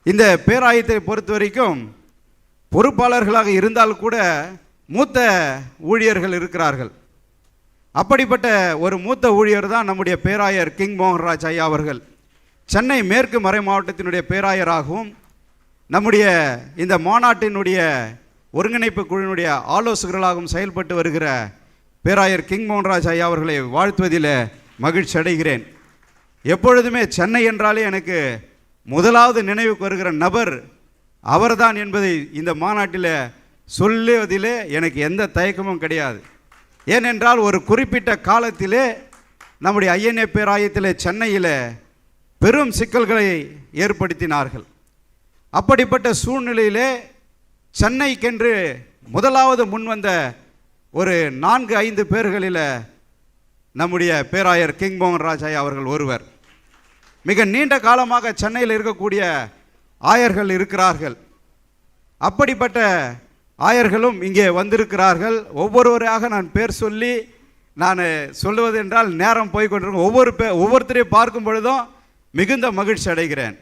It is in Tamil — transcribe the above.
இந்த பேராயத்தை பொறுத்த வரைக்கும் பொறுப்பாளர்களாக இருந்தால் கூட மூத்த ஊழியர்கள் இருக்கிறார்கள். அப்படிப்பட்ட ஒரு மூத்த ஊழியர் தான் நம்முடைய பேராயர் கிங் மோகன்ராஜ் ஐயா அவர்கள். சென்னை மேற்கு மறை மாவட்டத்தினுடைய பேராயராகவும் நம்முடைய இந்த மாநாட்டினுடைய ஒருங்கிணைப்பு குழுவினுடைய ஆலோசகர்களாகவும் செயல்பட்டு வருகிற பேராயர் கிங் மோகன்ராஜ் ஐயா அவர்களை வாழ்த்துவதில் மகிழ்ச்சி அடைகிறேன். எப்பொழுதுமே சென்னை என்றாலே எனக்கு முதலாவது நினைவுக்கு வருகிற நபர் அவர்தான் என்பதை இந்த மாநாட்டில் சொல்லுவதிலே எனக்கு எந்த தயக்கமும் கிடையாது. ஏனென்றால் ஒரு குறிப்பிட்ட காலத்திலே நம்முடைய ஐஎன்ஏ பேராயத்திலே சென்னையில் பெரும் சிக்கல்களை ஏற்படுத்தினார்கள். அப்படிப்பட்ட சூழ்நிலையிலே சென்னைக்கென்று முதலாவது முன்வந்த ஒரு 4-5 பேர்களில் நம்முடைய பேராயர் கிங் மோகன்ராஜ் ஐயா அவர்கள் ஒருவர். மிக நீண்ட காலமாக சென்னையில் இருக்கக்கூடிய ஆயர்கள் இருக்கிறார்கள். அப்படிப்பட்ட ஆயர்களும் இங்கே வந்திருக்கிறார்கள். ஒவ்வொருவராக நான் பேர் சொல்லி நான் சொல்லுவது என்றால் நேரம் போய் கொண்டிருக்கும். ஒவ்வொருத்தரையும் பார்க்கும் பொழுதும் மிகுந்த மகிழ்ச்சி அடைகிறேன்.